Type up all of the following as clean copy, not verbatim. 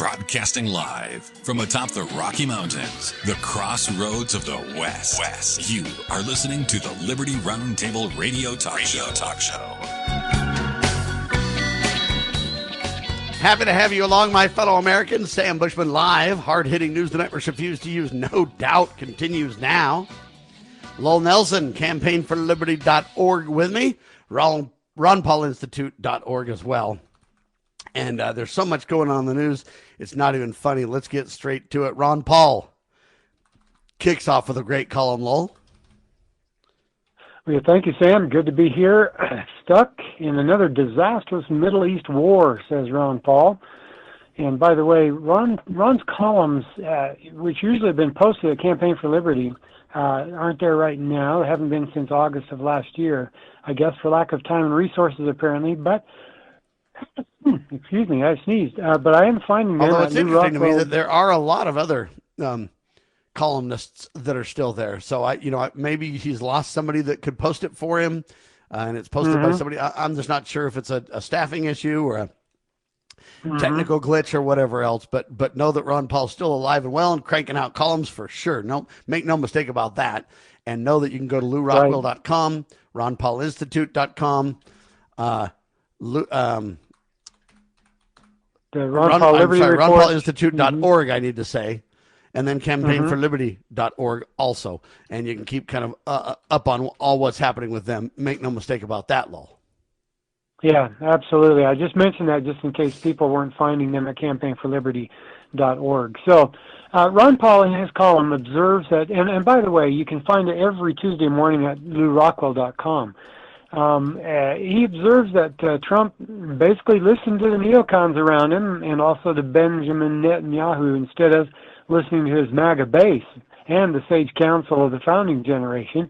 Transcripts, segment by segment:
Broadcasting live from atop the Rocky Mountains, the crossroads of the West. You are listening to the Liberty RoundTable Radio Talk Show. Happy to have you along, my fellow Americans. Sam Bushman live. Hard-hitting news the networks refuse to use, no doubt, continues now. Lowell Nelson, campaignforliberty.org with me. RonPaulInstitute.org as well. And there's so much going on in the news, it's not even funny. Let's get straight to it. Ron Paul kicks off with a great column, Lowell. Well, thank you, Sam. Good to be here. Stuck in another disastrous Middle East war, says Ron Paul. And by the way, Ron's columns, which usually have been posted at Campaign for Liberty, aren't there right now. They haven't been since August of last year, I guess for lack of time and resources, apparently. But excuse me, I sneezed. But I am finding them. Although it's interesting to me that there are a lot of other columnists that are still there. So maybe he's lost somebody that could post it for him, and it's posted by somebody. I'm just not sure if it's a staffing issue or a technical glitch or whatever else. But know that Ron Paul's still alive and well and cranking out columns for sure. No, make no mistake about that. And know that you can go to LouRockwell.com, RonPaulInstitute.com, RonPaulInstitute.org, I need to say, and then campaignforliberty.org also. And you can keep kind of up on all what's happening with them. Make no mistake about that, Lowell. Yeah, absolutely. I just mentioned that just in case people weren't finding them at campaignforliberty.org. So Ron Paul in his column observes that, and by the way, you can find it every Tuesday morning at LouRockwell.com. He observes that Trump basically listened to the neocons around him and also to Benjamin Netanyahu instead of listening to his MAGA base and the sage counsel of the founding generation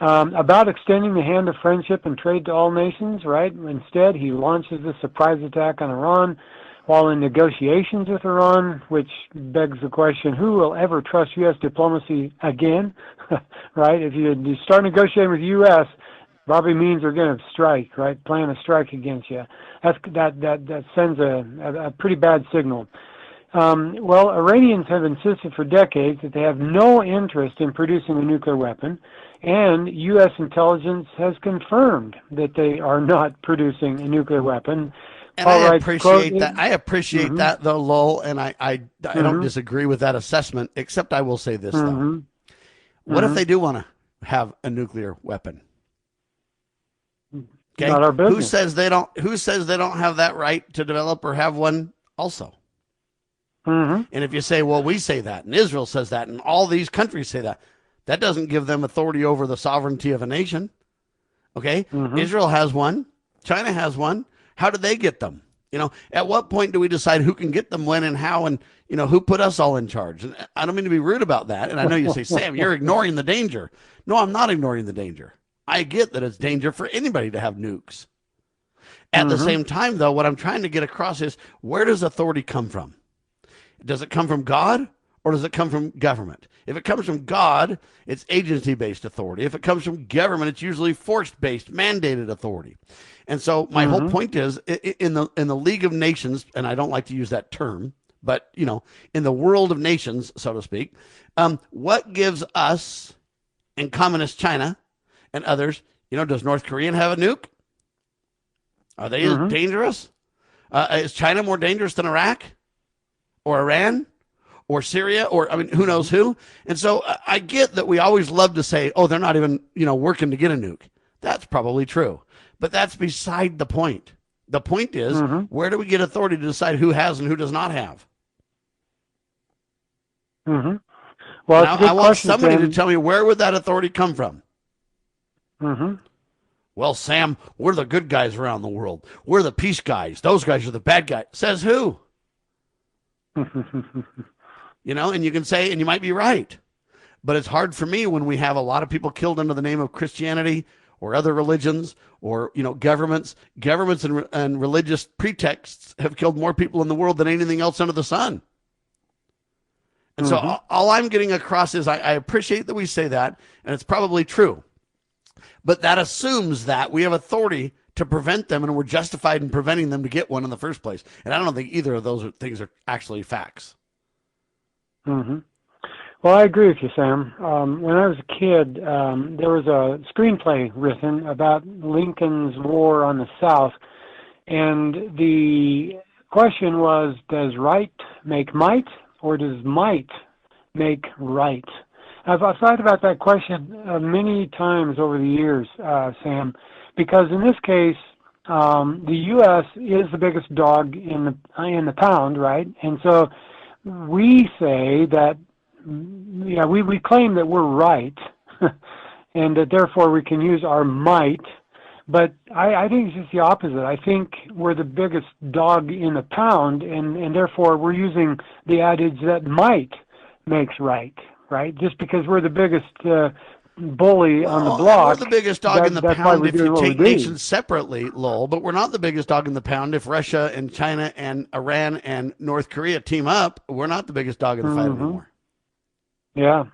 about extending the hand of friendship and trade to all nations, right? Instead, he launches a surprise attack on Iran while in negotiations with Iran, which begs the question, who will ever trust U.S. diplomacy again, right? If you start negotiating with the U.S., probably means they're going to strike, right? Plan a strike against you. That sends a pretty bad signal. Well, Iranians have insisted for decades that they have no interest in producing a nuclear weapon, and U.S. intelligence has confirmed that they are not producing a nuclear weapon. And I appreciate that. I appreciate that, though, Lowell, and I don't disagree with that assessment, except I will say this, though. What if they do want to have a nuclear weapon? Okay. Not our business. Who says they don't have that right to develop or have one also? And if you say, well, we say that, and Israel says that, and all these countries say that, that doesn't give them authority over the sovereignty of a nation. Okay? Israel has one. China has one. How do they get them? At what point do we decide who can get them, when, and how, and, who put us all in charge? And I don't mean to be rude about that. And I know you say, Sam, you're ignoring the danger. No, I'm not ignoring the danger. I get that it's danger for anybody to have nukes. At the same time, though, what I'm trying to get across is, where does authority come from? Does it come from God, or does it come from government? If it comes from God, it's agency-based authority. If it comes from government, it's usually force-based, mandated authority. And so my whole point is, in the League of Nations, and I don't like to use that term, but, in the world of nations, so to speak, what gives us and communist China and others, does North Korea have a nuke? Are they as dangerous? Is China more dangerous than Iraq or Iran or Syria or, who knows who? And so I get that we always love to say, oh, they're not even, working to get a nuke. That's probably true. But that's beside the point. The point is, where do we get authority to decide who has and who does not have? Well, now, I want somebody to tell me, where would that authority come from? Well, Sam, we're the good guys around the world. We're the peace guys. Those guys are the bad guys. Says who? And you can say, and you might be right. But it's hard for me when we have a lot of people killed under the name of Christianity or other religions or, governments. Governments and religious pretexts have killed more people in the world than anything else under the sun. And so all I'm getting across is I appreciate that we say that, and it's probably true. But that assumes that we have authority to prevent them, and we're justified in preventing them to get one in the first place. And I don't think either of those things are actually facts. Mm-hmm. Well, I agree with you, Sam. When I was a kid, there was a screenplay written about Lincoln's war on the South, and the question was, does right make might, or does might make right? I've thought about that question many times over the years, Sam, because in this case, the U.S. is the biggest dog in the pound, right? And so we say that, yeah, we claim that we're right, and that therefore we can use our might. But I think it's just the opposite. I think we're the biggest dog in the pound, and therefore we're using the adage that might makes right, right? Just because we're the biggest bully on the block. We're the biggest dog in the pound if you take nations separately, Lowell, but we're not the biggest dog in the pound if Russia and China and Iran and North Korea team up. We're not the biggest dog in the fight anymore. Yeah.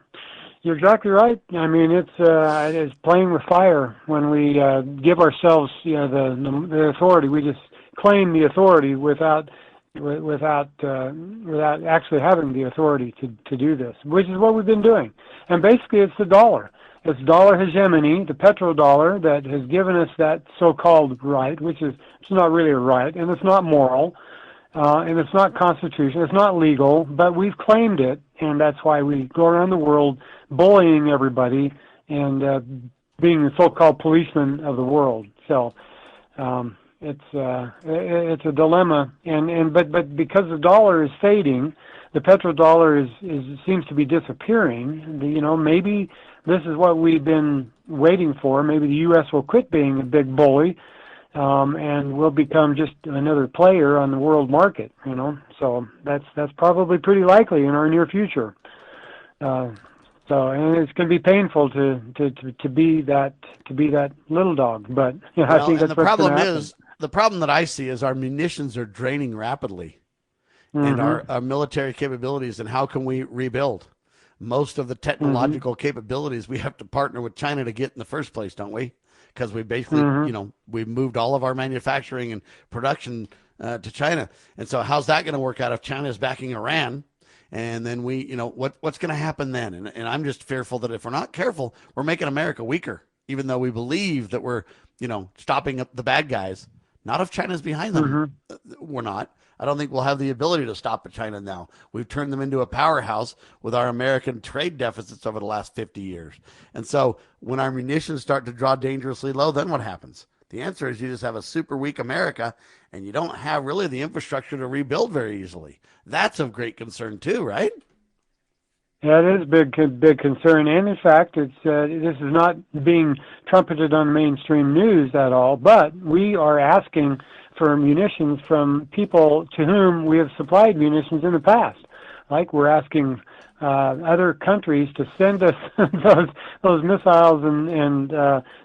You're exactly right. I mean, it's playing with fire when we give ourselves, the authority. We just claim the authority without actually having the authority to do this, which is what we've been doing. And basically, it's the dollar. It's dollar hegemony, the petrodollar, that has given us that so-called right, which is it's not really a right, and it's not moral, and it's not constitutional, it's not legal, but we've claimed it, and that's why we go around the world bullying everybody and being the so-called policeman of the world. So it's a dilemma, but because the dollar is fading, the petrodollar seems to be disappearing. Maybe this is what we've been waiting for. Maybe the U.S. will quit being a big bully, and we'll become just another player on the world market. So that's probably pretty likely in our near future. And it's going to be painful to be that little dog. But I think that's what's going to happen. The problem that I see is our munitions are draining rapidly, and our military capabilities, and how can we rebuild? Most of the technological capabilities we have to partner with China to get in the first place, don't we? Because we basically, we've moved all of our manufacturing and production to China. And so how's that going to work out if China is backing Iran? And then what's going to happen then? And I'm just fearful that if we're not careful, we're making America weaker, even though we believe that we're, stopping up the bad guys. Not if China's behind them. We're not. I don't think we'll have the ability to stop China now. We've turned them into a powerhouse with our American trade deficits over the last 50 years. And so when our munitions start to draw dangerously low, then what happens? The answer is you just have a super weak America, and you don't have really the infrastructure to rebuild very easily. That's of great concern too, right? Yeah, it is a big concern. And in fact, this is not being trumpeted on mainstream news at all, but we are asking for munitions from people to whom we have supplied munitions in the past. Like we're asking other countries to send us those missiles and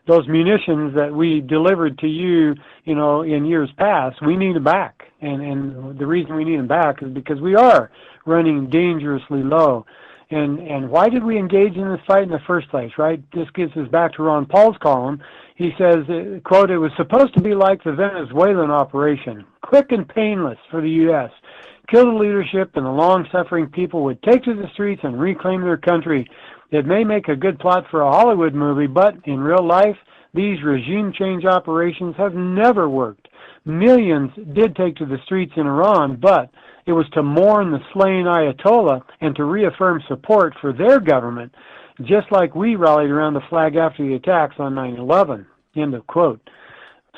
those munitions that we delivered to you, in years past. We need them back, and the reason we need them back is because we are running dangerously low. And why did we engage in this fight in the first place, right? This gets us back to Ron Paul's column. He says, quote, "It was supposed to be like the Venezuelan operation, quick and painless for the U.S. Kill the leadership, and the long-suffering people would take to the streets and reclaim their country. It may make a good plot for a Hollywood movie, but in real life, these regime change operations have never worked. Millions did take to the streets in Iran, but it was to mourn the slain Ayatollah and to reaffirm support for their government, just like we rallied around the flag after the attacks on 9/11, end of quote.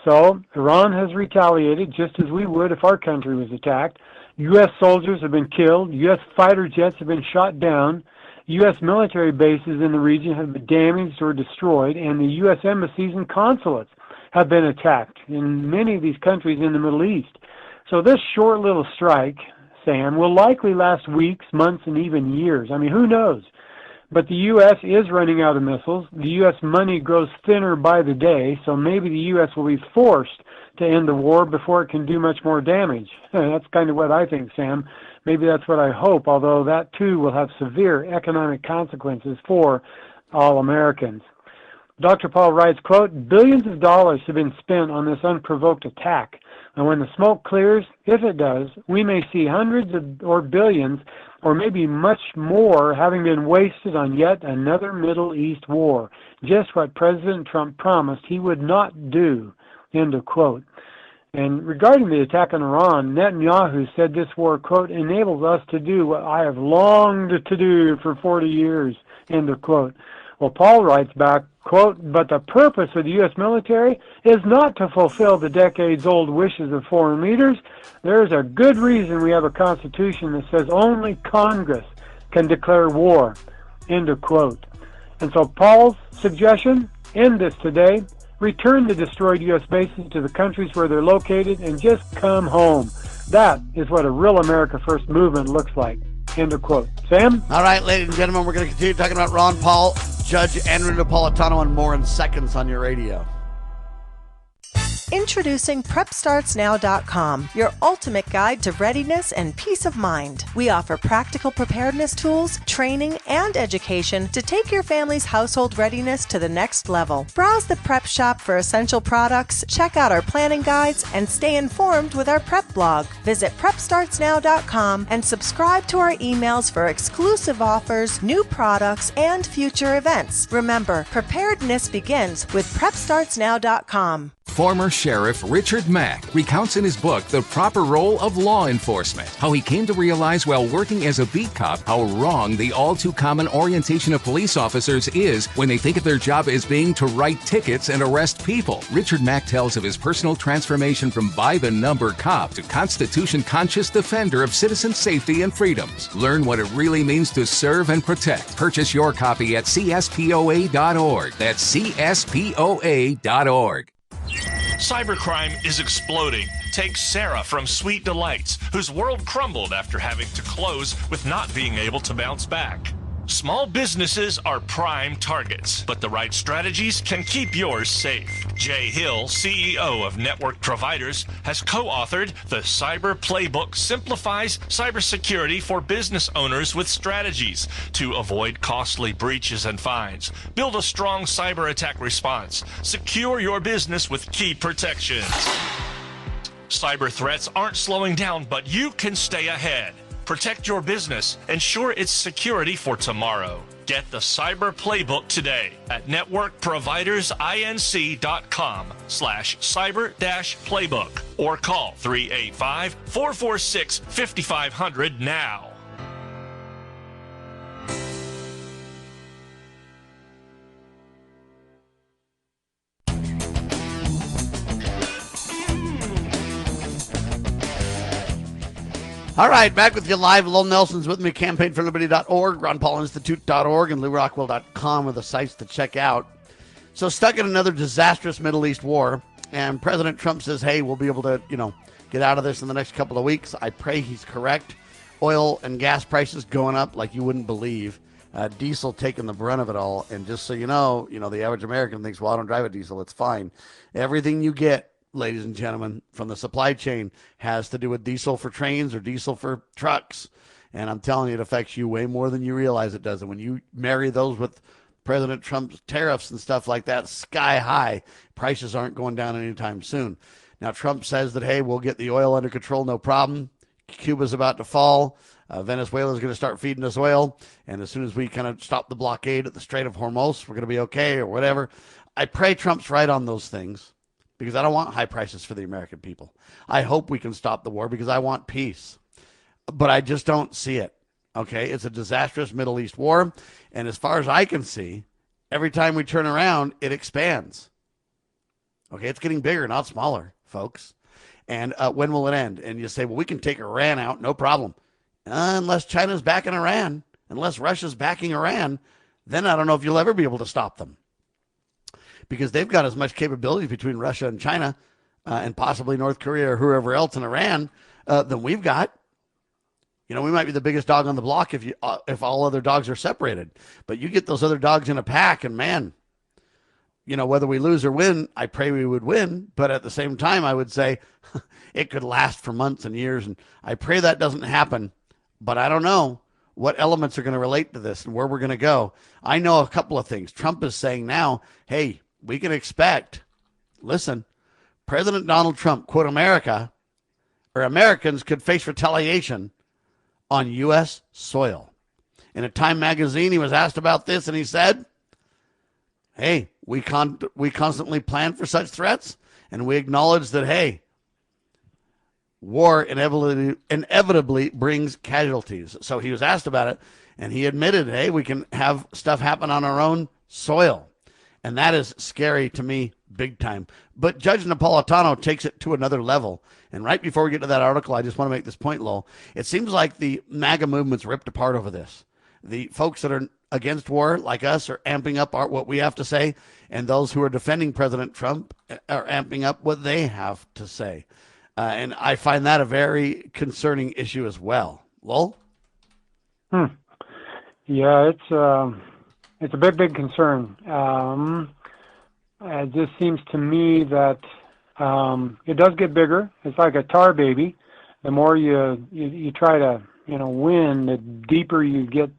So Iran has retaliated just as we would if our country was attacked. U.S. soldiers have been killed. U.S. fighter jets have been shot down. U.S. military bases in the region have been damaged or destroyed, and the U.S. embassies and consulates have been attacked in many of these countries in the Middle East. So this short little strike, Sam, will likely last weeks, months, and even years. I mean, who knows? But the U.S. is running out of missiles. The U.S. money grows thinner by the day, so maybe the U.S. will be forced to end the war before it can do much more damage. That's kind of what I think, Sam. Maybe that's what I hope, although that too will have severe economic consequences for all Americans. Dr. Paul writes, quote, billions of dollars have been spent on this unprovoked attack. And when the smoke clears, if it does, we may see hundreds or billions or maybe much more having been wasted on yet another Middle East war. Just what President Trump promised he would not do, end of quote. And regarding the attack on Iran, Netanyahu said this war, quote, enables us to do what I have longed to do for 40 years, end of quote. Well, Paul writes back, quote, but the purpose of the U.S. military is not to fulfill the decades-old wishes of foreign leaders. There is a good reason we have a constitution that says only Congress can declare war, end of quote. And so Paul's suggestion, end this today, return the destroyed U.S. bases to the countries where they're located and just come home. That is what a real America First movement looks like, end of quote. Sam? All right, ladies and gentlemen, we're going to continue talking about Ron Paul, Judge Andrew Napolitano, and more in seconds on your radio. Introducing PrepStartsNow.com, your ultimate guide to readiness and peace of mind. We offer practical preparedness tools, training, and education to take your family's household readiness to the next level. Browse the prep shop for essential products, check out our planning guides, and stay informed with our prep blog. Visit PrepStartsNow.com and subscribe to our emails for exclusive offers, new products, and future events. Remember, preparedness begins with PrepStartsNow.com. Former Sheriff Richard Mack recounts in his book The Proper Role of Law Enforcement, how he came to realize while working as a beat cop how wrong the all-too-common orientation of police officers is when they think of their job as being to write tickets and arrest people. Richard Mack tells of his personal transformation from by-the-number cop to Constitution-conscious defender of citizen safety and freedoms. Learn what it really means to serve and protect. Purchase your copy at CSPOA.org. That's CSPOA.org. Cybercrime is exploding. Take Sarah from Sweet Delights, whose world crumbled after having to close with not being able to bounce back. Small businesses are prime targets, but the right strategies can keep yours safe. Jay Hill, CEO of Network Providers, has co-authored The Cyber Playbook Simplifies Cybersecurity for Business Owners with Strategies to avoid costly breaches and fines. Build a strong cyber attack response. Secure your business with key protections. Cyber threats aren't slowing down, but you can stay ahead. Protect your business. Ensure its security for tomorrow. Get the Cyber Playbook today at networkprovidersinc.com/cyber-playbook or call 385-446-5500 now. All right, back with you live. Lowell Nelson's with me, campaignforliberty.org, ronpaulinstitute.org, and LouRockwell.com are the sites to check out. So stuck in another disastrous Middle East war, and President Trump says, hey, we'll be able to, get out of this in the next couple of weeks. I pray he's correct. Oil and gas prices going up like you wouldn't believe. Diesel taking the brunt of it all. And just so you know, the average American thinks, well, I don't drive a diesel. It's fine. Everything you get, ladies and gentlemen, from the supply chain has to do with diesel for trains or diesel for trucks. And I'm telling you, it affects you way more than you realize it does. And when you marry those with President Trump's tariffs and stuff like that, sky high, prices aren't going down anytime soon. Now, Trump says that, hey, we'll get the oil under control, no problem. Cuba's about to fall. Venezuela's going to start feeding us oil. And as soon as we kind of stop the blockade at the Strait of Hormuz, we're going to be okay or whatever. I pray Trump's right on those things, because I don't want high prices for the American people. I hope we can stop the war because I want peace. But I just don't see it, okay? It's a disastrous Middle East war, and as far as I can see, every time we turn around, it expands. Okay, it's getting bigger, not smaller, folks. And when will it end? And you say, well, we can take Iran out, no problem. Unless China's backing Iran, unless Russia's backing Iran, then I don't know if you'll ever be able to stop them. Because they've got as much capability between Russia and China and possibly North Korea or whoever else in Iran than we've got. We might be the biggest dog on the block if all other dogs are separated. But you get those other dogs in a pack, and man, whether we lose or win, I pray we would win. But at the same time, I would say it could last for months and years. And I pray that doesn't happen. But I don't know. what elements are going to relate to this and where we're going to go. I know a couple of things. Trump is saying now, hey, we can expect, listen, President Donald Trump, quote, Americans could face retaliation on U.S. soil. In a Time magazine, he was asked about this, and he said, hey, we constantly plan for such threats, and we acknowledge that, hey, war inevitably brings casualties. So he was asked about it, and he admitted, hey, we can have stuff happen on our own soil. And that is scary to me big time. But Judge Napolitano takes it to another level. And right before we get to that article, I just want to make this point, Lowell. It seems like the MAGA movement's ripped apart over this. The folks that are against war, like us, are amping up what we have to say, and those who are defending President Trump are amping up what they have to say. And I find that a very concerning issue as well. Lowell? Yeah, it's a big concern. It just seems to me that it does get bigger. It's like a tar baby. The more you try to win, the deeper you get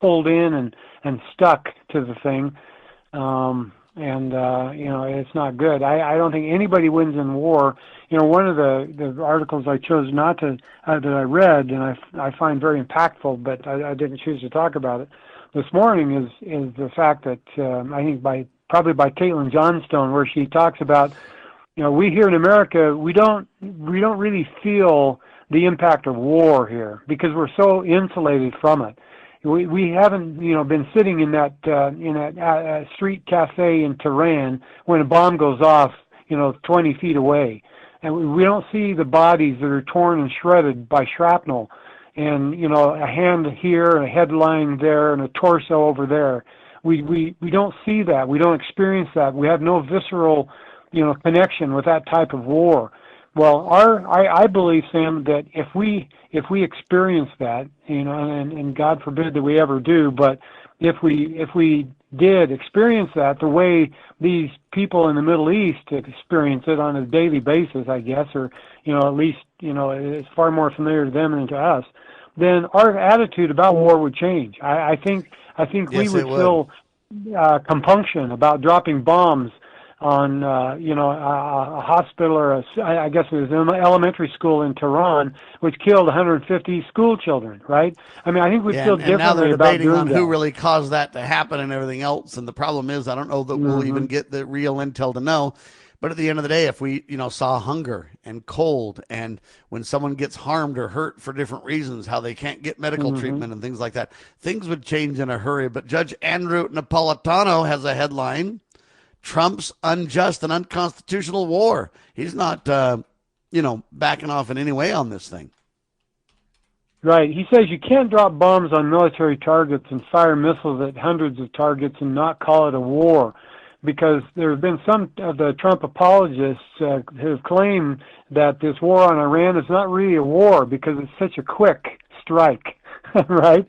pulled in and stuck to the thing. It's not good. I don't think anybody wins in war. One of the articles I chose not to that I read and I find very impactful, but I didn't choose to talk about it this morning is the fact that I think probably by Caitlin Johnstone, where she talks about we here in America we don't really feel the impact of war here because we're so insulated from it. We haven't been sitting in that street cafe in Tehran when a bomb goes off 20 feet away, and we don't see the bodies that are torn and shredded by shrapnel, and a hand here and a head lying there and a torso over there. We don't see that. We don't experience that. We have no visceral connection with that type of war. Well, I believe, Sam, that if we experience that, and God forbid that we ever do, but if we did experience that the way these people in the Middle East experience it on a daily basis, I guess, or at least it's far more familiar to them than to us, then our attitude about war would change. I think yes, we would feel compunction about dropping bombs on a hospital or I guess it was an elementary school in Tehran, which killed 150 school children. Right? I mean, I think we'd feel differently and now they're debating about on that. who really caused that to happen and everything else. And the problem is, I don't know that we'll even get the real intel to know. But at the end of the day, if we saw hunger and cold, and when someone gets harmed or hurt for different reasons, how they can't get medical treatment and things like that, things would change in a hurry. But Judge Andrew Napolitano has a headline: Trump's unjust and unconstitutional war. He's not, backing off in any way on this thing. Right. He says you can't drop bombs on military targets and fire missiles at hundreds of targets and not call it a war, because there have been some of the Trump apologists who have claimed that this war on Iran is not really a war because it's such a quick strike, right?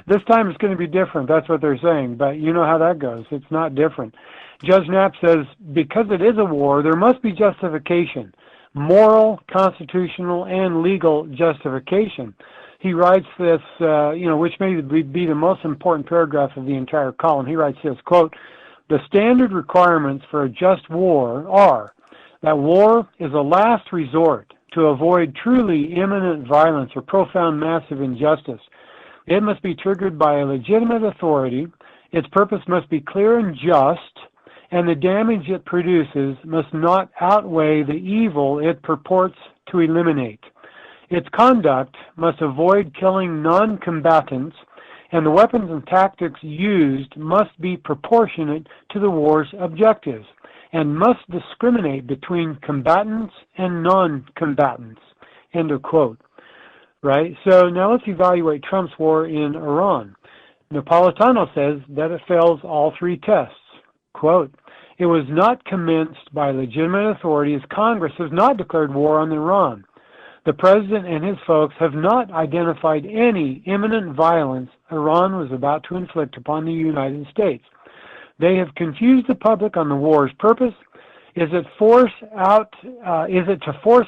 This time it's going to be different. That's what they're saying. But you know how that goes. It's not different. Judge Knapp says, because it is a war, there must be justification, moral, constitutional, and legal justification. He writes this, which may be the most important paragraph of the entire column. He writes this, quote, "The standard requirements for a just war are that war is a last resort to avoid truly imminent violence or profound massive injustice. It must be triggered by a legitimate authority. Its purpose must be clear and just, and the damage it produces must not outweigh the evil it purports to eliminate. Its conduct must avoid killing non-combatants, and the weapons and tactics used must be proportionate to the war's objectives, and must discriminate between combatants and non-combatants." End of quote. Right? So now let's evaluate Trump's war in Iran. Napolitano says that it fails all three tests. Quote, "It was not commenced by legitimate authority, as Congress has not declared war on Iran. The President and his folks have not identified any imminent violence Iran was about to inflict upon the United States. They have confused the public on the war's purpose. Is it to force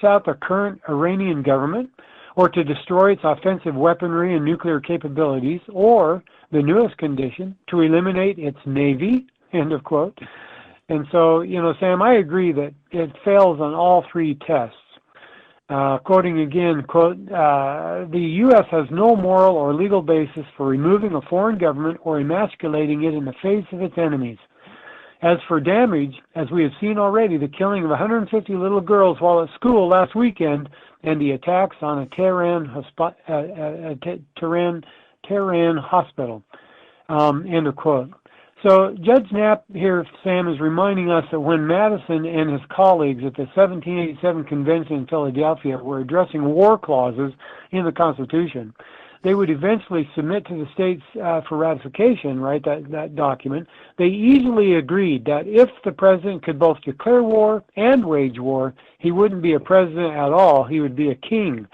out the current Iranian government, or to destroy its offensive weaponry and nuclear capabilities, or, the newest condition, to eliminate its Navy, end of quote. And so, Sam, I agree that it fails on all three tests. Quoting again, quote, the U.S. has no moral or legal basis for removing a foreign government or emasculating it in the face of its enemies. As for damage, as we have seen already, the killing of 150 little girls while at school last weekend and the attacks on a Tehran hospital, end of quote. So Judge Knapp here, Sam, is reminding us that when Madison and his colleagues at the 1787 convention in Philadelphia were addressing war clauses in the Constitution, they would eventually submit to the states for ratification, right, that document. They easily agreed that if the president could both declare war and wage war, he wouldn't be a president at all, he would be a king.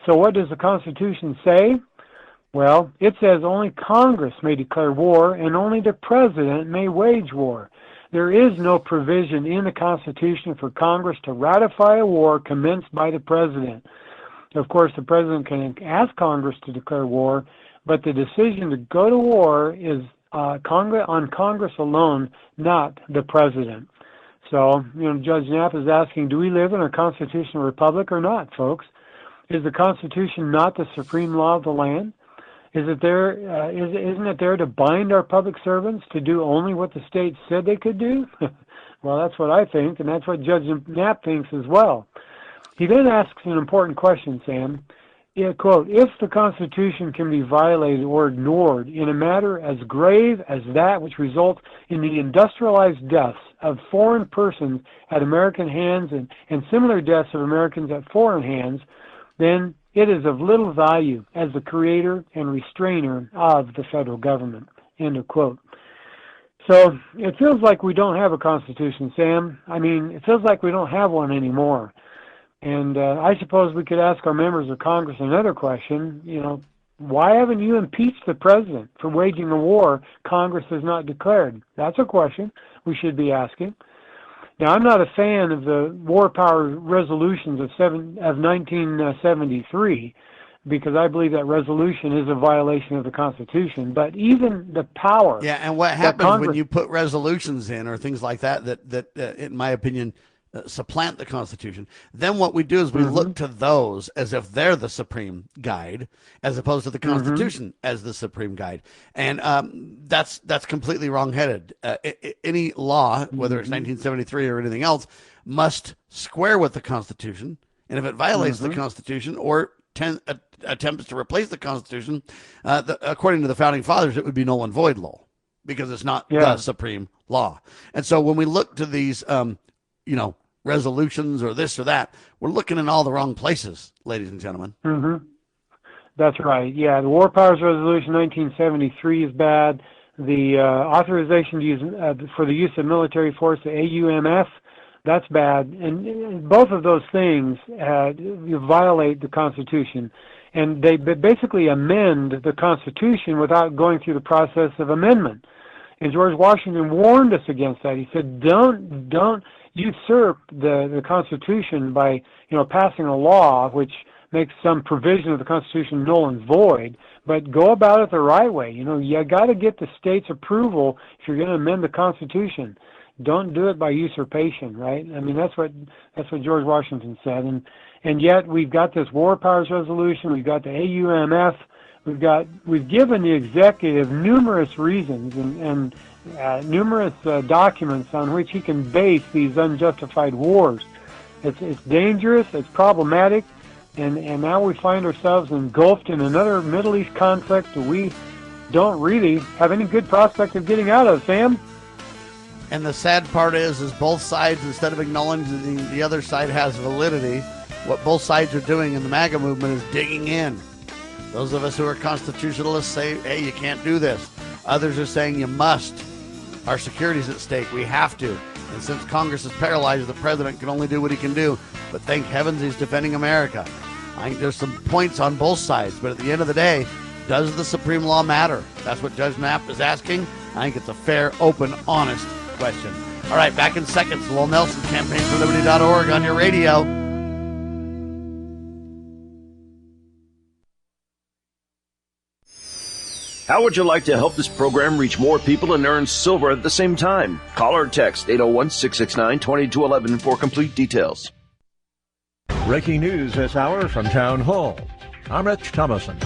So what does the Constitution say? Well, it says only Congress may declare war and only the president may wage war. There is no provision in the Constitution for Congress to ratify a war commenced by the president. Of course, the president can ask Congress to declare war, but the decision to go to war is on Congress alone, not the president. So, Judge Knapp is asking, do we live in a constitutional republic or not, folks? Is the Constitution not the supreme law of the land? Isn't it there to bind our public servants to do only what the states said they could do? Well, that's what I think, and that's what Judge Knapp thinks as well. He then asks an important question, Sam. Quote, if the Constitution can be violated or ignored in a matter as grave as that which results in the industrialized deaths of foreign persons at American hands and similar deaths of Americans at foreign hands, then it is of little value as the creator and restrainer of the federal government, end of quote. So it feels like we don't have a Constitution, Sam. I mean, it feels like we don't have one anymore. And I suppose we could ask our members of Congress another question, why haven't you impeached the president for waging a war Congress has not declared? That's a question we should be asking. Now, I'm not a fan of the war power resolutions of 1973 because I believe that resolution is a violation of the Constitution. But even the power... Yeah, and what happens when you put resolutions in or things like that, in my opinion, supplant the Constitution, then what we do is we look to those as if they're the supreme guide, as opposed to the Constitution as the supreme guide. And that's completely wrongheaded. Any law, whether it's 1973 or anything else, must square with the Constitution. And if it violates the Constitution or attempts to replace the Constitution, according to the Founding Fathers, it would be null and void law because it's not the supreme law. And so when we look to these, resolutions or this or that, we're looking in all the wrong places, ladies and gentlemen. That's right. Yeah, the War Powers Resolution 1973 is bad. The authorization to use, for the use of military force, the AUMF, that's bad. And both of those things violate the Constitution. And they basically amend the Constitution without going through the process of amendment. And George Washington warned us against that. He said, don't usurp the Constitution by, passing a law which makes some provision of the Constitution null and void, but go about it the right way. You got to get the state's approval if you're going to amend the Constitution. Don't do it by usurpation, right? I mean, that's what George Washington said. And yet we've got this War Powers Resolution. We've got the AUMF. We've given the executive numerous reasons and numerous documents on which he can base these unjustified wars. It's dangerous, it's problematic, and now we find ourselves engulfed in another Middle East conflict that we don't really have any good prospect of getting out of, Sam. And the sad part is both sides, instead of acknowledging the other side has validity, what both sides are doing in the MAGA movement is digging in. Those of us who are constitutionalists say, hey, you can't do this. Others are saying you must. Our security's at stake. We have to. And since Congress is paralyzed, the president can only do what he can do. But thank heavens he's defending America. I think there's some points on both sides. But at the end of the day, does the supreme law matter? That's what Judge Knapp is asking. I think it's a fair, open, honest question. All right, back in seconds. Lowell Nelson, campaignforliberty.org on your radio. How would you like to help this program reach more people and earn silver at the same time? Call or text 801-669-2211 for complete details. Breaking news this hour from Town Hall. I'm Rich Thomason.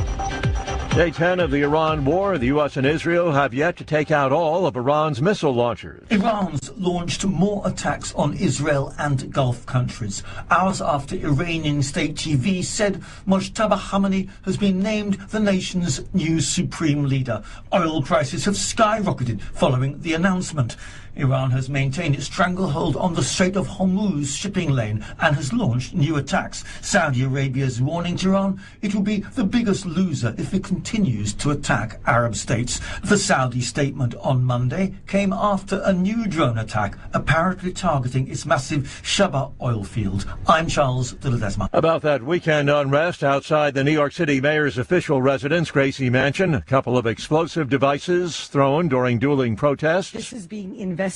Day 10 of the Iran war. The U.S. and Israel have yet to take out all of Iran's missile launchers. Iran's launched more attacks on Israel and Gulf countries, hours after Iranian state TV said Mojtaba Khamenei has been named the nation's new supreme leader. Oil prices have skyrocketed following the announcement. Iran has maintained its stranglehold on the Strait of Hormuz shipping lane and has launched new attacks. Saudi Arabia is warning Tehran it will be the biggest loser if it continues to attack Arab states. The Saudi statement on Monday came after a new drone attack, apparently targeting its massive Shaba oil field. I'm Charles de Ledesma. About that weekend unrest outside the New York City mayor's official residence, Gracie Mansion, a couple of explosive devices thrown during dueling protests. This is being investigated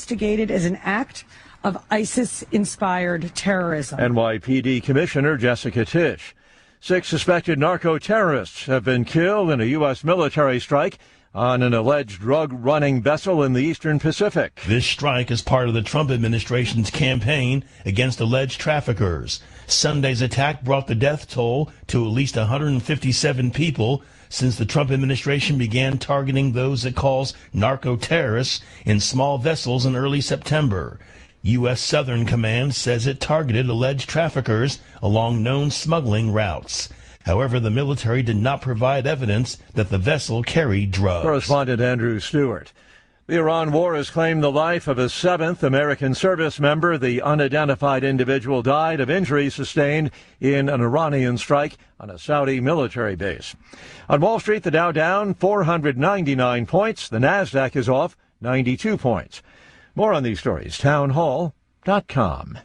as an act of ISIS-inspired terrorism. NYPD Commissioner Jessica Tisch. 6 suspected narco-terrorists have been killed in a U.S. military strike on an alleged drug-running vessel in the Eastern Pacific. This strike is part of the Trump administration's campaign against alleged traffickers. Sunday's attack brought the death toll to at least 157 people since the Trump administration began targeting those it calls narco-terrorists in small vessels in early September. U.S. Southern Command says it targeted alleged traffickers along known smuggling routes. However, the military did not provide evidence that the vessel carried drugs. Correspondent Andrew Stewart. The Iran war has claimed the life of a 7th American service member. The unidentified individual died of injuries sustained in an Iranian strike on a Saudi military base. On Wall Street, the Dow down 499 points. The Nasdaq is off 92 points. More on these stories, townhall.com.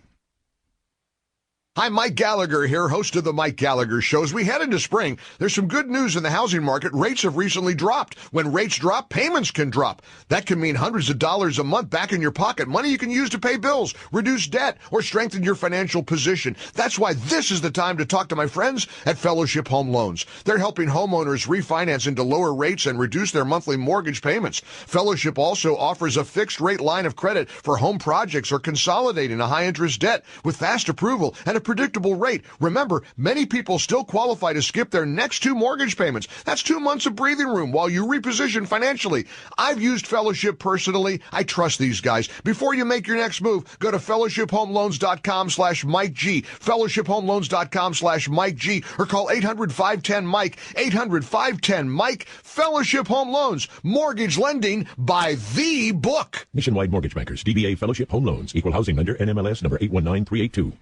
Hi, Mike Gallagher here, host of the Mike Gallagher Show. As we head into spring, there's some good news in the housing market. Rates have recently dropped. When rates drop, payments can drop. That can mean hundreds of dollars a month back in your pocket, money you can use to pay bills, reduce debt, or strengthen your financial position. That's why this is the time to talk to my friends at Fellowship Home Loans. They're helping homeowners refinance into lower rates and reduce their monthly mortgage payments. Fellowship also offers a fixed-rate line of credit for home projects or consolidating a high-interest debt with fast approval and a predictable rate. Remember, many people still qualify to skip their next 2 mortgage payments. That's 2 months of breathing room while you reposition financially. I've used Fellowship personally. I trust these guys. Before you make your next move, go to fellowshiphomeloans.com/Mike G, fellowshiphomeloans.com/Mike G, or call 800-510-MIKE, 800-510-MIKE. Fellowship Home Loans, mortgage lending by the book. Nationwide Mortgage Bankers, DBA Fellowship Home Loans, Equal Housing Lender, NMLS number 819382.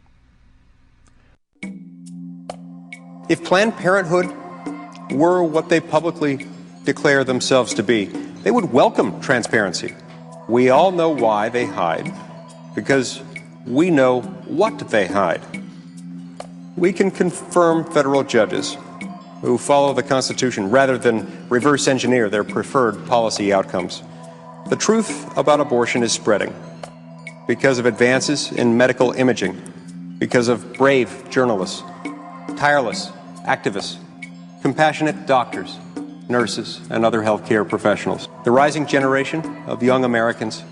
If Planned Parenthood were what they publicly declare themselves to be, they would welcome transparency. We all know why they hide, because we know what they hide. We can confirm federal judges who follow the Constitution rather than reverse engineer their preferred policy outcomes. The truth about abortion is spreading because of advances in medical imaging, because of brave journalists, tireless activists, compassionate doctors, nurses, and other healthcare professionals. The rising generation of young Americans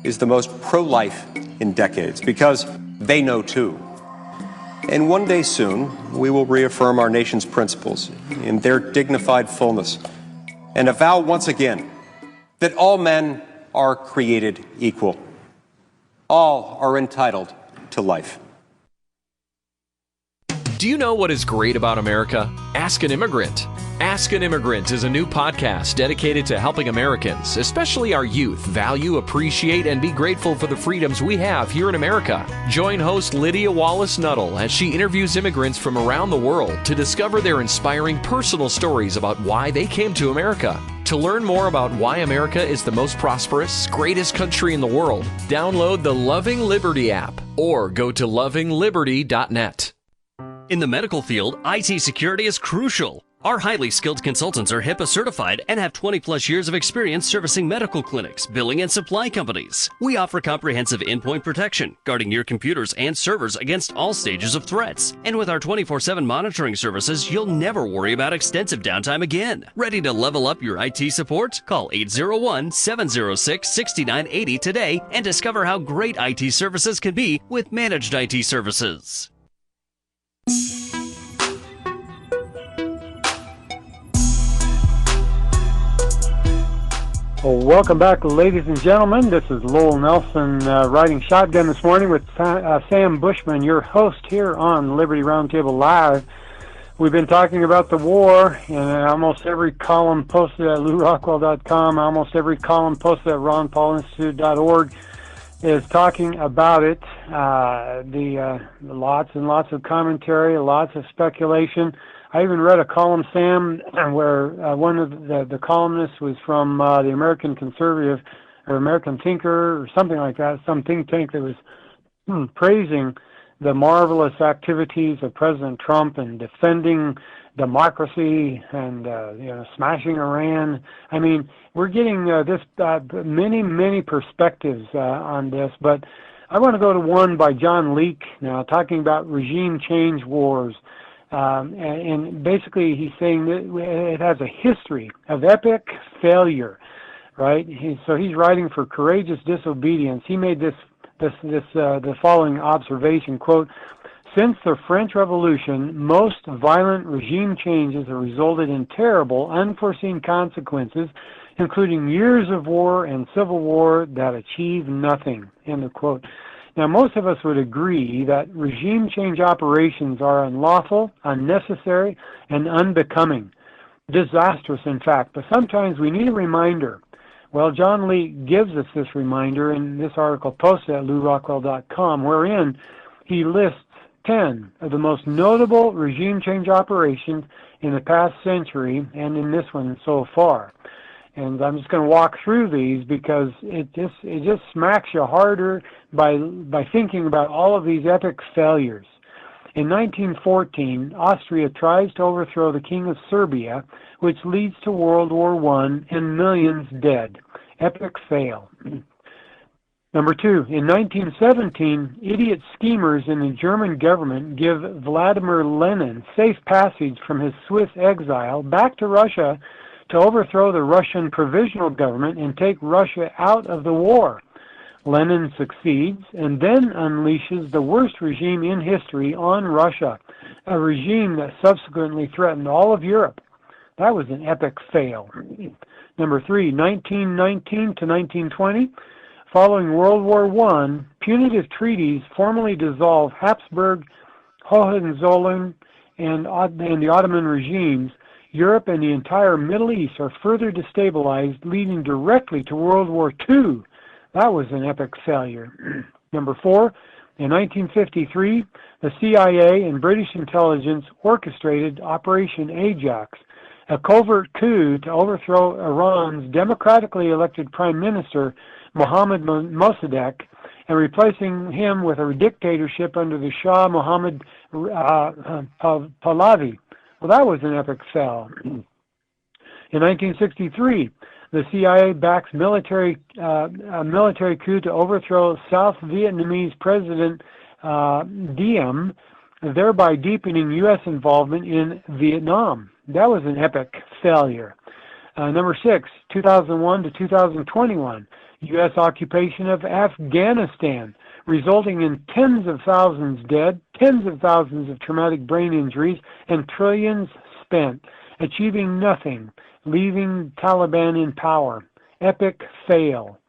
is the most pro-life in decades because they know too. And one day soon, we will reaffirm our nation's principles in their dignified fullness and avow once again that all men are created equal. All are entitled to life. Do you know what is great about America? Ask an Immigrant. Ask an Immigrant is a new podcast dedicated to helping Americans, especially our youth, value, appreciate, and be grateful for the freedoms we have here in America. Join host Lydia Wallace-Nuttall as she interviews immigrants from around the world to discover their inspiring personal stories about why they came to America. To learn more about why America is the most prosperous, greatest country in the world, download the Loving Liberty app or go to lovingliberty.net. In the medical field, IT security is crucial. Our highly skilled consultants are HIPAA certified and have 20-plus years of experience servicing medical clinics, billing, and supply companies. We offer comprehensive endpoint protection, guarding your computers and servers against all stages of threats. And with our 24/7 monitoring services, you'll never worry about extensive downtime again. Ready to level up your IT support? Call 801-706-6980 today and discover how great IT services can be with managed IT services. Well, welcome back, ladies and gentlemen. This is Lowell Nelson riding shotgun this morning with Sam Bushman, your host here on Liberty Roundtable Live. We've been talking about the war, and almost every column posted at LouRockwell.com, almost every column posted at RonPaulInstitute.org is talking about it. Lots and lots of commentary, lots of speculation. I even read a column, Sam, where one of the columnists was from the American Conservative or American Thinker or something like that, some think tank that was praising the marvelous activities of President Trump and defending democracy and smashing Iran. I mean, we're getting many perspectives on this, but I want to go to one by John Leake now, talking about regime change wars. And basically he's saying that it has a history of epic failure, right? So he's writing for Courageous Disobedience. He made the following observation, quote, "Since the French Revolution, most violent regime changes have resulted in terrible, unforeseen consequences, including years of war and civil war that achieve nothing," end of quote. Now, most of us would agree that regime change operations are unlawful, unnecessary, and unbecoming. Disastrous, in fact. But sometimes we need a reminder. Well, John Lee gives us this reminder in this article posted at LouRockwell.com, wherein he lists 10 of the most notable regime change operations in the past century, and in this one so far. And I'm just going to walk through these because it just smacks you harder by thinking about all of these epic failures. In 1914, Austria tries to overthrow the King of Serbia, which leads to World War I and millions dead. Epic fail. Number 2, in 1917, idiot schemers in the German government give Vladimir Lenin safe passage from his Swiss exile back to Russia to overthrow the Russian provisional government and take Russia out of the war. Lenin succeeds and then unleashes the worst regime in history on Russia, a regime that subsequently threatened all of Europe. That was an epic fail. Number 3, 1919 to 1920. Following World War I, punitive treaties formally dissolve Habsburg, Hohenzollern, and the Ottoman regimes. Europe and the entire Middle East are further destabilized, leading directly to World War II. That was an epic failure. Number 4, in 1953, the CIA and British intelligence orchestrated Operation Ajax, a covert coup to overthrow Iran's democratically elected Prime Minister, Mohammad Mossadegh, and replacing him with a dictatorship under the Shah Mohammad Pahlavi. Well, that was an epic fail. In 1963, the CIA backs a military coup to overthrow South Vietnamese President Diem, thereby deepening U.S. involvement in Vietnam. That was an epic failure. Number 6, 2001 to 2021, U.S. occupation of Afghanistan, resulting in tens of thousands dead, tens of thousands of traumatic brain injuries, and trillions spent, achieving nothing, leaving Taliban in power. Epic fail.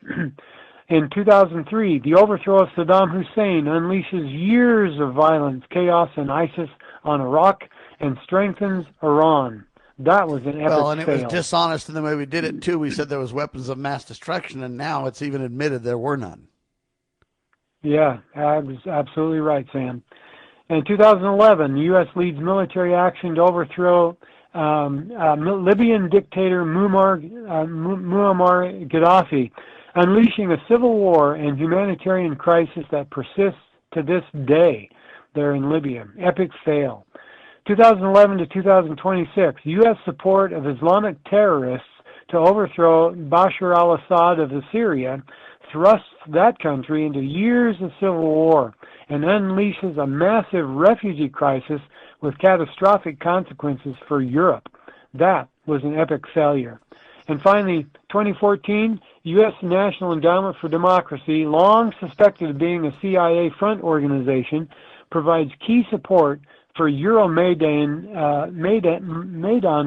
In 2003, the overthrow of Saddam Hussein unleashes years of violence, chaos, and ISIS on Iraq and strengthens Iran. That was an epic fail. Well, and it was dishonest in the way we did it, too. We said there was weapons of mass destruction, and now it's even admitted there were none. Yeah, absolutely right, Sam. In 2011, the U.S. leads military action to overthrow Libyan dictator Muammar Gaddafi, unleashing a civil war and humanitarian crisis that persists to this day there in Libya. Epic fail. 2011 to 2026, U.S. support of Islamic terrorists to overthrow Bashar al-Assad of Syria thrusts that country into years of civil war and unleashes a massive refugee crisis with catastrophic consequences for Europe. That was an epic failure. And finally, 2014, U.S. National Endowment for Democracy, long suspected of being a CIA front organization, provides key support for Euromaidan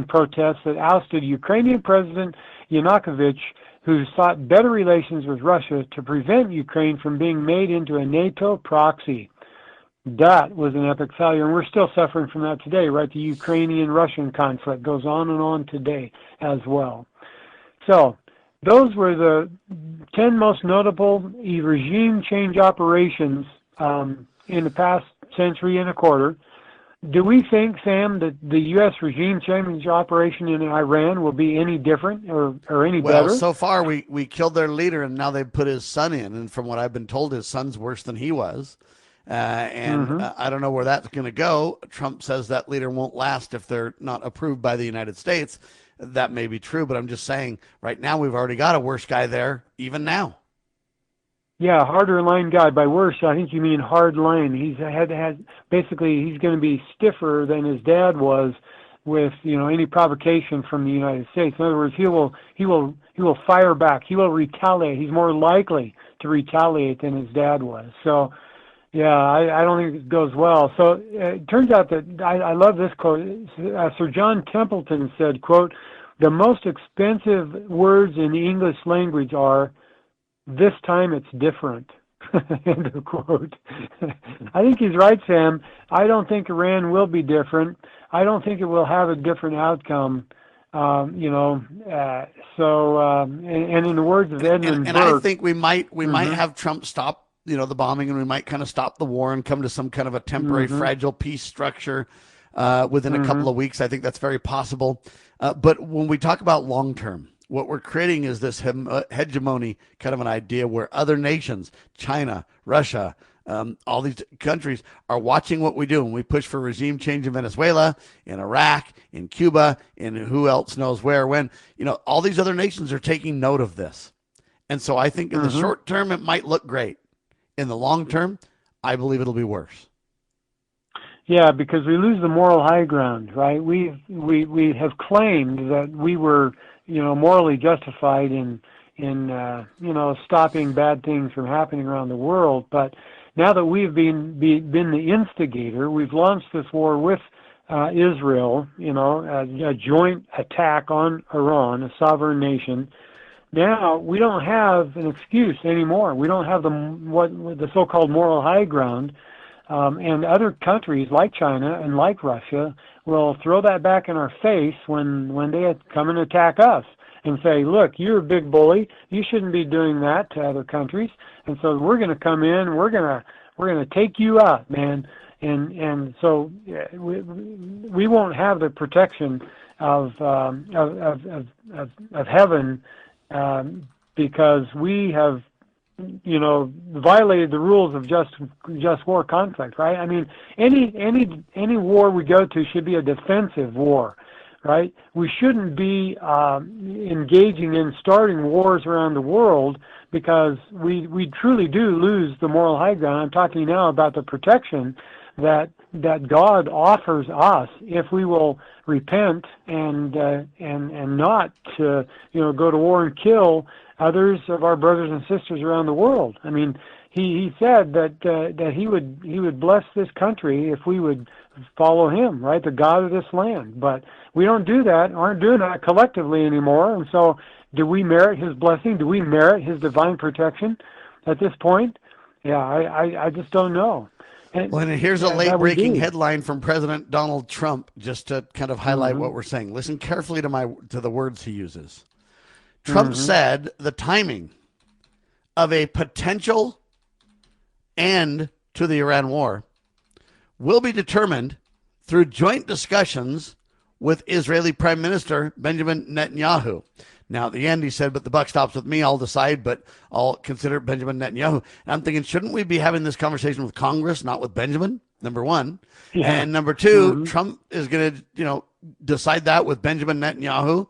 protests that ousted Ukrainian President Yanukovych, who sought better relations with Russia to prevent Ukraine from being made into a NATO proxy. That was an epic failure, and we're still suffering from that today, right? The Ukrainian-Russian conflict goes on and on today as well. So those were the 10 most notable regime change operations in the past century and a quarter. Do we think, Sam, that the U.S. regime change operation in Iran will be any different or any better? Well, so far we killed their leader, and now they've put his son in. And from what I've been told, his son's worse than he was. I don't know where that's going to go. Trump says that leader won't last if they're not approved by the United States. That may be true, but I'm just saying right now we've already got a worse guy there, even now. Yeah, harder line guy. By worse, I think you mean hard line. He's basically he's going to be stiffer than his dad was with any provocation from the United States. In other words, he will fire back. He will retaliate. He's more likely to retaliate than his dad was. So, yeah, I don't think it goes well. So it turns out that I love this quote. Sir John Templeton said, quote, "The most expensive words in the English language are, 'This time it's different.'" End of quote. I think he's right, Sam. I don't think Iran will be different. I don't think it will have a different outcome. And in the words of Edmund Burke, I think we might have Trump stop the bombing, and we might kind of stop the war and come to some kind of a temporary fragile peace structure within a couple of weeks. I think that's very possible. But when we talk about long term, what we're creating is this hegemony kind of an idea where other nations, China, Russia, all these countries are watching what we do. And we push for regime change in Venezuela, in Iraq, in Cuba, in who else knows where, when. All these other nations are taking note of this. And so I think in the short term, it might look great. In the long term, I believe it'll be worse. Yeah, because we lose the moral high ground, right? We have claimed that we were morally justified in stopping bad things from happening around the world. But now that we've been the instigator, we've launched this war with Israel, a joint attack on Iran, a sovereign nation. Now we don't have an excuse anymore. We don't have the so-called moral high ground, and other countries like China and like Russia will throw that back in our face when they come and attack us and say, "Look, you're a big bully. You shouldn't be doing that to other countries." And so we're going to come in. We're going to take you out, man. And so we won't have the protection of heaven. Because we have, violated the rules of just war conflict, right? I mean, any war we go to should be a defensive war, right? We shouldn't be engaging in starting wars around the world because we truly do lose the moral high ground. I'm talking now about the protection that God offers us if we will repent and not go to war and kill others of our brothers and sisters around the world. I mean, he said that he would bless this country if we would follow him, right, the God of this land. But we don't do that, aren't doing that collectively anymore. And so, do we merit his blessing? Do we merit his divine protection at this point? Yeah, I just don't know. And here's a late-breaking headline from President Donald Trump, just to kind of highlight what we're saying. Listen carefully to the words he uses. Trump said the timing of a potential end to the Iran war will be determined through joint discussions with Israeli Prime Minister Benjamin Netanyahu. Now, at the end, he said, but the buck stops with me. I'll decide, but I'll consider Benjamin Netanyahu. And I'm thinking, shouldn't we be having this conversation with Congress, not with Benjamin? Number one. Yeah. And number two, Trump is going to, decide that with Benjamin Netanyahu.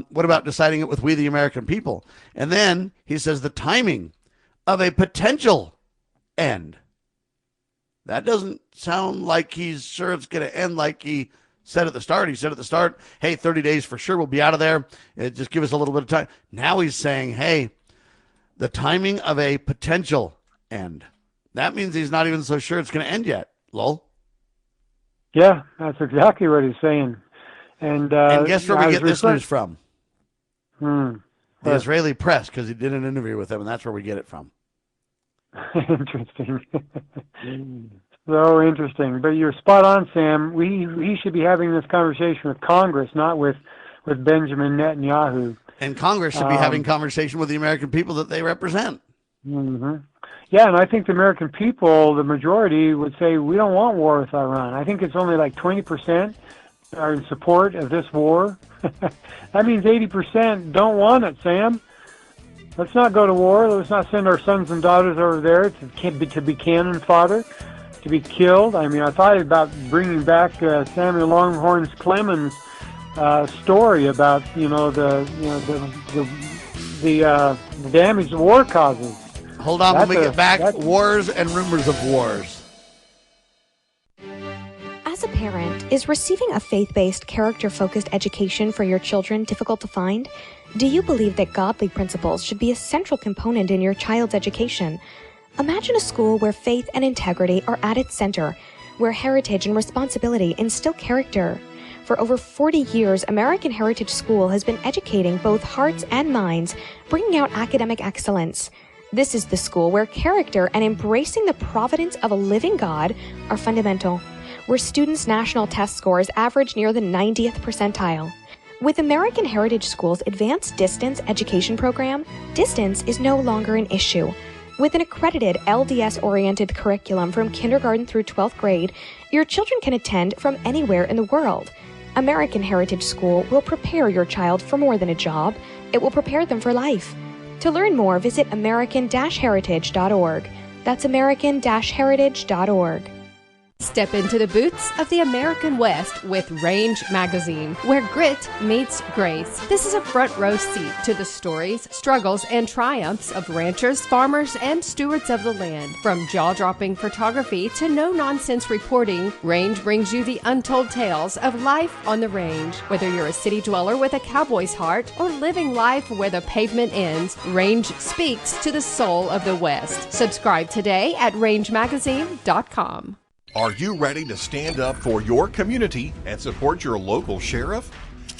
What about deciding it with we, the American people? And then he says the timing of a potential end. That doesn't sound like he's sure it's going to end like he said at the start. He said at the start, hey, 30 days for sure, we'll be out of there. Just give us a little bit of time. Now he's saying, hey, the timing of a potential end. That means he's not even so sure it's going to end yet, Lowell. Yeah, that's exactly what he's saying. And guess where we get this news from? The Israeli press, because he did an interview with them, and that's where we get it from. Interesting. So interesting. But you're spot on, Sam. He should be having this conversation with Congress, not with Benjamin Netanyahu. And Congress should be having conversation with the American people that they represent. Mm-hmm. Yeah, and I think the American people, the majority, would say we don't want war with Iran. I think it's only like 20% are in support of this war. That means 80% don't want it, Sam. Let's not go to war. Let's not send our sons and daughters over there to be cannon fodder, to be killed. I mean, I thought about bringing back Samuel Longhorns Clemens' story about the damage the war causes. Hold on, when we get back, wars and rumors of wars. As a parent, is receiving a faith-based, character-focused education for your children difficult to find? Do you believe that godly principles should be a central component in your child's education? Imagine a school where faith and integrity are at its center, where heritage and responsibility instill character. For over 40 years, American Heritage School has been educating both hearts and minds, bringing out academic excellence. This is the school where character and embracing the providence of a living God are fundamental, where students' national test scores average near the 90th percentile. With American Heritage School's advanced distance education program, distance is no longer an issue. With an accredited LDS-oriented curriculum from kindergarten through 12th grade, your children can attend from anywhere in the world. American Heritage School will prepare your child for more than a job. It will prepare them for life. To learn more, visit american-heritage.org. That's american-heritage.org. Step into the boots of the American West with Range Magazine, where grit meets grace. This is a front row seat to the stories, struggles, and triumphs of ranchers, farmers, and stewards of the land. From jaw-dropping photography to no-nonsense reporting, Range brings you the untold tales of life on the range. Whether you're a city dweller with a cowboy's heart or living life where the pavement ends, Range speaks to the soul of the West. Subscribe today at rangemagazine.com. Are you ready to stand up for your community and support your local sheriff?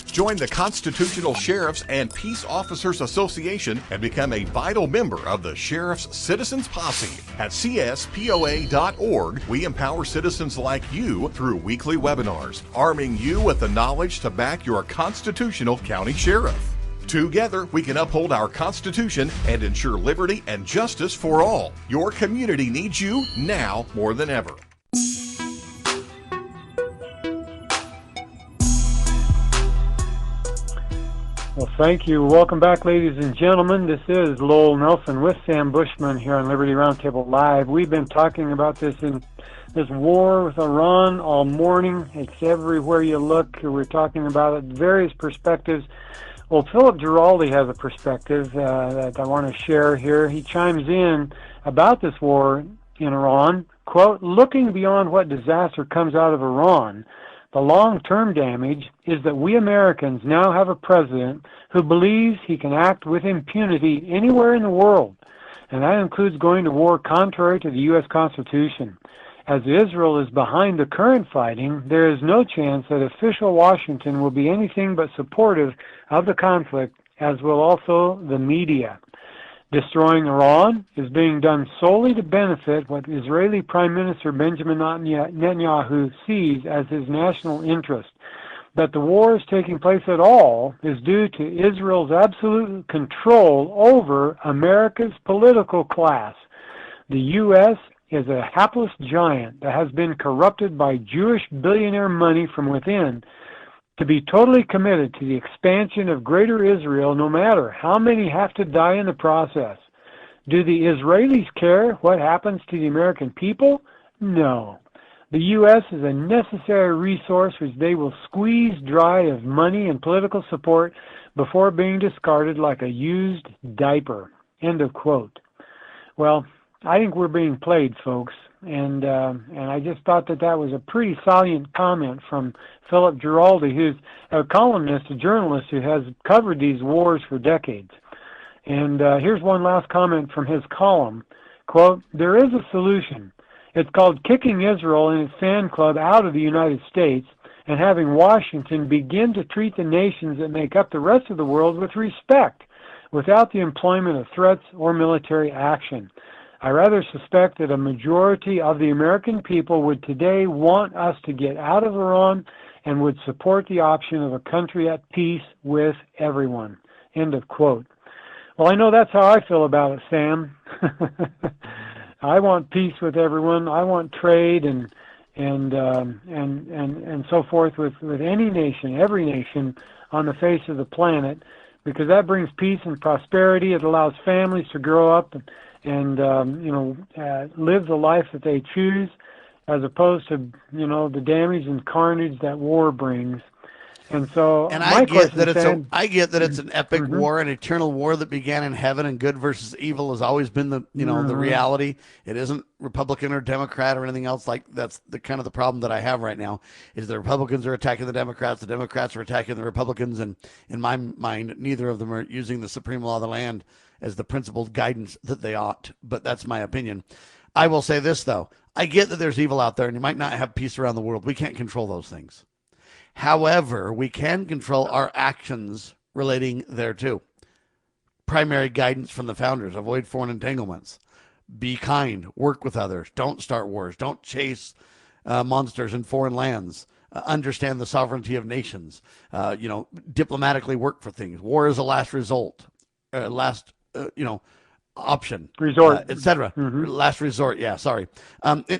Join the Constitutional Sheriffs and Peace Officers Association and become a vital member of the Sheriff's Citizens Posse. At cspoa.org, we empower citizens like you through weekly webinars, arming you with the knowledge to back your constitutional county sheriff. Together, we can uphold our Constitution and ensure liberty and justice for all. Your community needs you now more than ever. Well, thank you. Welcome back, ladies and gentlemen. This is Lowell Nelson with Sam Bushman here on Liberty Roundtable Live. We've been talking about this war with Iran all morning. It's everywhere you look. We're talking about it, various perspectives. Well, Philip Giraldi has a perspective that I want to share here. He chimes in about this war in Iran. Quote, looking beyond what disaster comes out of Iran, the long-term damage is that we Americans now have a president who believes he can act with impunity anywhere in the world, and that includes going to war contrary to the U.S. Constitution. As Israel is behind the current fighting, there is no chance that official Washington will be anything but supportive of the conflict, as will also the media. Destroying Iran is being done solely to benefit what Israeli Prime Minister Benjamin Netanyahu sees as his national interest. That the war is taking place at all is due to Israel's absolute control over America's political class. The U.S. is a hapless giant that has been corrupted by Jewish billionaire money from within, to be totally committed to the expansion of Greater Israel, no matter how many have to die in the process. Do the Israelis care what happens to the American people? No. The U.S. is a necessary resource which they will squeeze dry of money and political support before being discarded like a used diaper. End of quote. Well, I think we're being played, folks, and I just thought that was a pretty salient comment from Philip Giraldi, who's a columnist, a journalist who has covered these wars for decades. And here's one last comment from his column. Quote, "There is a solution. It's called kicking Israel and its fan club out of the United States and having Washington begin to treat the nations that make up the rest of the world with respect, without the employment of threats or military action. I rather suspect that a majority of the American people would today want us to get out of Iran and would support the option of a country at peace with everyone." End of quote. Well, I know that's how I feel about it, Sam. I want peace with everyone. I want trade and so forth with any nation, every nation on the face of the planet, because that brings peace and prosperity. It allows families to grow up and live the life that they choose, as opposed to the damage and carnage that war brings. And so, I get that it's an epic war, an eternal war that began in heaven, and good versus evil has always been the the reality. It isn't Republican or Democrat or anything else. Like, that's the kind of the problem that I have right now, is the Republicans are attacking the Democrats are attacking the Republicans, and in my mind, neither of them are using the supreme law of the land as the principled guidance that they ought. But that's my opinion. I will say this, though. I get that there's evil out there, and you might not have peace around the world. We can't control those things. However, we can control our actions relating thereto. Primary guidance from the founders: avoid foreign entanglements, be kind, work with others, don't start wars, don't chase monsters in foreign lands, understand the sovereignty of nations, diplomatically work for things. War is a last result, option, resort, etc. Last resort. Yeah, sorry.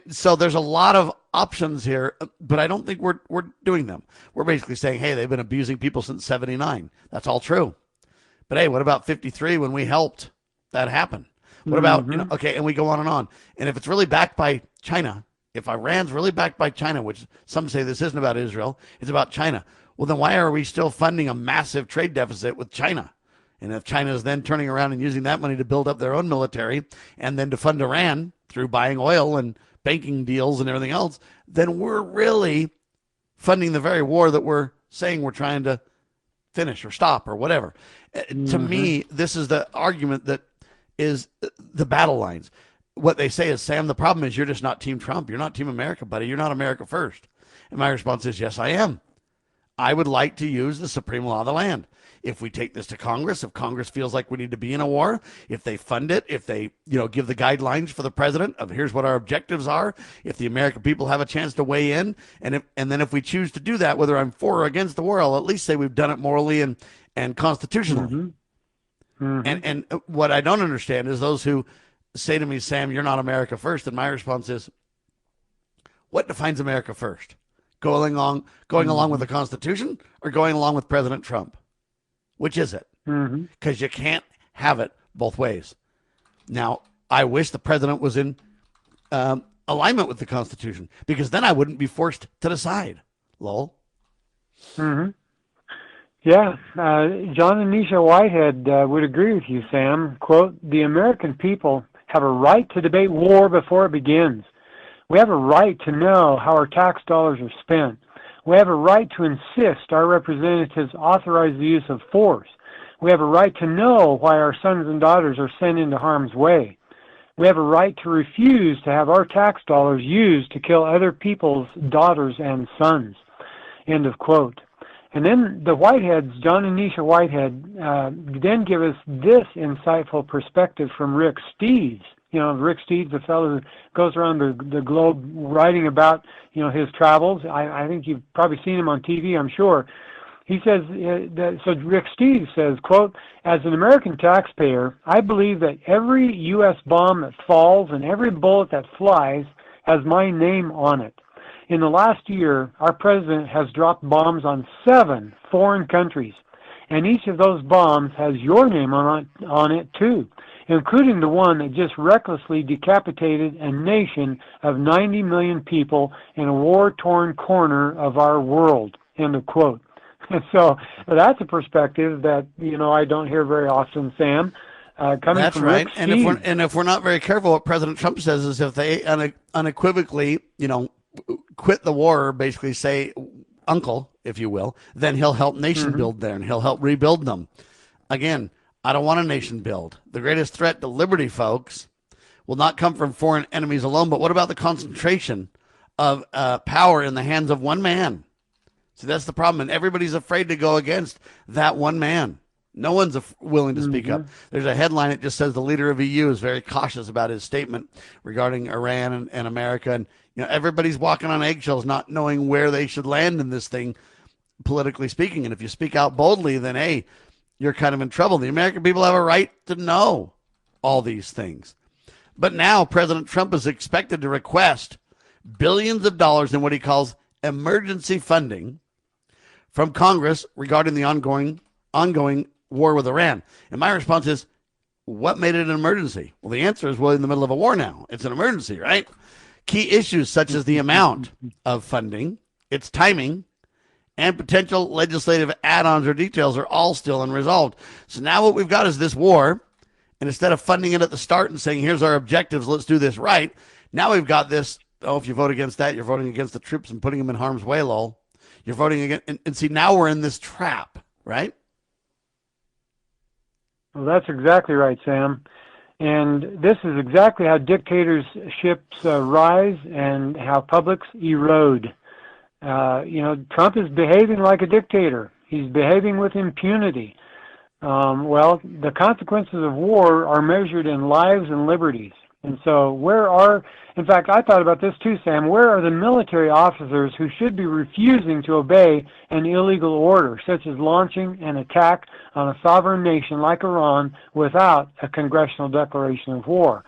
So there's a lot of options here, but I don't think we're doing them. We're basically saying, hey, they've been abusing people since '79. That's all true. But hey, what about '53 when we helped that happen? What about okay? And we go on and on. And if it's really backed by China, if Iran's really backed by China, which some say this isn't about Israel, it's about China. Well, then why are we still funding a massive trade deficit with China? And if China is then turning around and using that money to build up their own military and then to fund Iran through buying oil and banking deals and everything else, then we're really funding the very war that we're saying we're trying to finish or stop or whatever. To me, this is the argument that is the battle lines. What they say is, Sam, the problem is you're just not Team Trump. You're not Team America, buddy. You're not America first. And my response is, yes, I am. I would like to use the supreme law of the land. If we take this to Congress, if Congress feels like we need to be in a war, if they fund it, if they, give the guidelines for the president of here's what our objectives are, if the American people have a chance to weigh in, and then if we choose to do that, whether I'm for or against the war, I'll at least say we've done it morally and constitutionally. And what I don't understand is those who say to me, Sam, you're not America first. And my response is, what defines America first? Going along with the Constitution or going along with President Trump? Which is it? Because you can't have it both ways. Now, I wish the president was in alignment with the Constitution, because then I wouldn't be forced to decide. Lowell? Yeah, John and Nisha Whitehead would agree with you, Sam. Quote, "The American people have a right to debate war before it begins. We have a right to know how our tax dollars are spent. We have a right to insist our representatives authorize the use of force. We have a right to know why our sons and daughters are sent into harm's way. We have a right to refuse to have our tax dollars used to kill other people's daughters and sons." End of quote. And then the Whiteheads, John and Nisha Whitehead, then give us this insightful perspective from Rick Steves. Rick Steves, the fellow who goes around the globe writing about, his travels. I think you've probably seen him on TV, I'm sure. He says, so Rick Steves says, quote, "As an American taxpayer, I believe that every U.S. bomb that falls and every bullet that flies has my name on it. In the last year, our president has dropped bombs on 7 foreign countries, and each of those bombs has your name on it too, including the one that just recklessly decapitated a nation of 90 million people in a war-torn corner of our world, end of quote. So that's a perspective that, I don't hear very often, Sam. Coming That's from right. Rick And if we're not very careful, what President Trump says is if they unequivocally, quit the war, or basically say uncle, if you will, then he'll help nation build there and he'll help rebuild them. Again, I don't want a nation build. The greatest threat to liberty, folks, will not come from foreign enemies alone, but what about the concentration of power in the hands of one man? See, that's the problem, and everybody's afraid to go against that one man. No one's willing to speak up. There's a headline that just says the leader of EU is very cautious about his statement regarding Iran and America. And, everybody's walking on eggshells, not knowing where they should land in this thing, politically speaking. And if you speak out boldly, then, hey, you're kind of in trouble. The American people have a right to know all these things. But now President Trump is expected to request billions of dollars in what he calls emergency funding from Congress regarding the ongoing war with Iran. And my response is, what made it an emergency? Well, the answer is, in the middle of a war now. It's an emergency, right? Key issues such as the amount of funding, its timing, and potential legislative add-ons or details are all still unresolved. So now what we've got is this war, and instead of funding it at the start and saying, here's our objectives, let's do this right, now we've got this, if you vote against that, you're voting against the troops and putting them in harm's way, lol. You're voting against, and see, now we're in this trap, right? Well, that's exactly right, Sam. And this is exactly how dictatorships rise and how publics erode. Trump is behaving like a dictator. He's behaving with impunity. The consequences of war are measured in lives and liberties. And so in fact, I thought about this too, Sam, where are the military officers who should be refusing to obey an illegal order, such as launching an attack on a sovereign nation like Iran without a congressional declaration of war,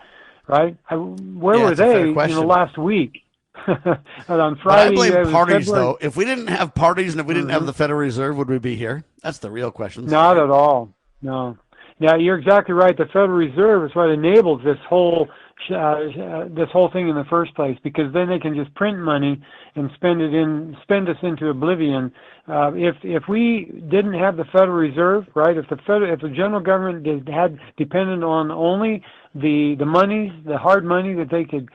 right? Where were they last week? On Friday, but I blame parties, though. If we didn't have parties and if we didn't have the Federal Reserve, would we be here? That's the real question. Not at all, no. Yeah, you're exactly right. The Federal Reserve is what enables this whole thing in the first place, because then they can just print money and spend us into oblivion. If we didn't have the Federal Reserve, right? If the general government had depended on only the money, the hard money that they could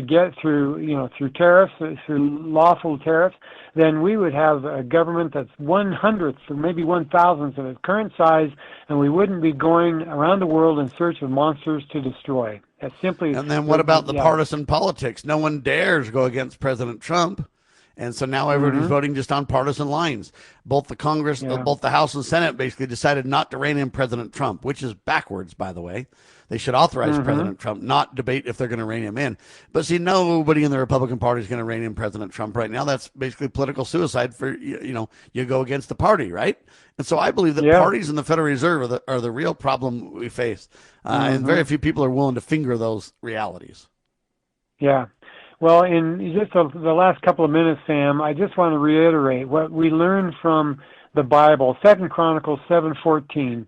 get through tariffs, through lawful tariffs, then we would have a government that's 1/100th or maybe 1,000th of its current size, and we wouldn't be going around the world in search of monsters to destroy. That's simply. And then what about the partisan politics? No one dares go against President Trump. And so now everybody's voting just on partisan lines. Both the Congress, both the House and Senate basically decided not to rein in President Trump, which is backwards, by the way. They should authorize President Trump, not debate if they're going to rein him in. But see, nobody in the Republican Party is going to rein in President Trump right now. That's basically political suicide for, you go against the party, right? And so I believe that parties in the Federal Reserve are the real problem we face. And very few people are willing to finger those realities. Yeah. Well, in just the last couple of minutes, Sam, I just want to reiterate what we learned from the Bible, 2 Chronicles 7:14.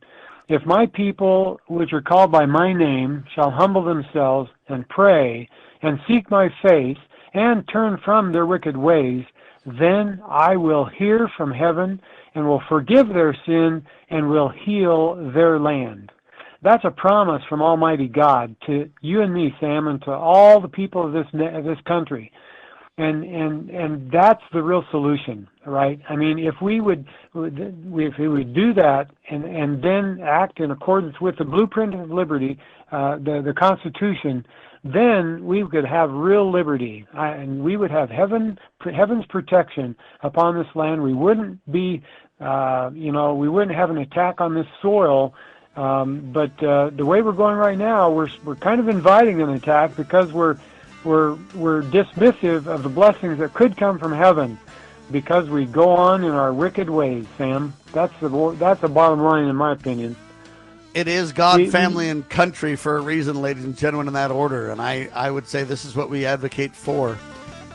If my people, which are called by my name, shall humble themselves and pray and seek my face and turn from their wicked ways, then I will hear from heaven and will forgive their sin and will heal their land. That's a promise from Almighty God to you and me, Sam, and to all the people of this country. And that's the real solution, right? I mean, if we would do that and then act in accordance with the blueprint of liberty, the Constitution, then we could have real liberty, and we would have heaven's protection upon this land. We wouldn't be, we wouldn't have an attack on this soil. But the way we're going right now, we're kind of inviting an attack because we're dismissive of the blessings that could come from heaven because we go on in our wicked ways, Sam. That's the bottom line, in my opinion. It is God, family, and country for a reason, ladies and gentlemen, in that order. And I would say this is what we advocate for.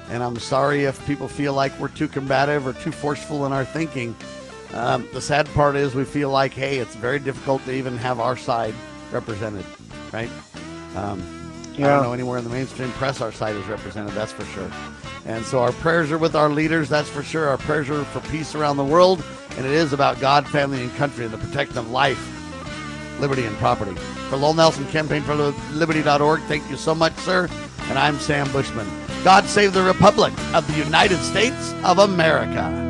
And I'm sorry if people feel like we're too combative or too forceful in our thinking. The sad part is we feel like, hey, it's very difficult to even have our side represented, right? I don't know anywhere in the mainstream press our side is represented, that's for sure. And so our prayers are with our leaders, that's for sure. Our prayers are for peace around the world, and it is about God, family, and country, and the protection of life, liberty, and property. For Lowell Nelson, Campaign for Liberty.org, thank you so much, sir. And I'm Sam Bushman. God save the Republic of the United States of America.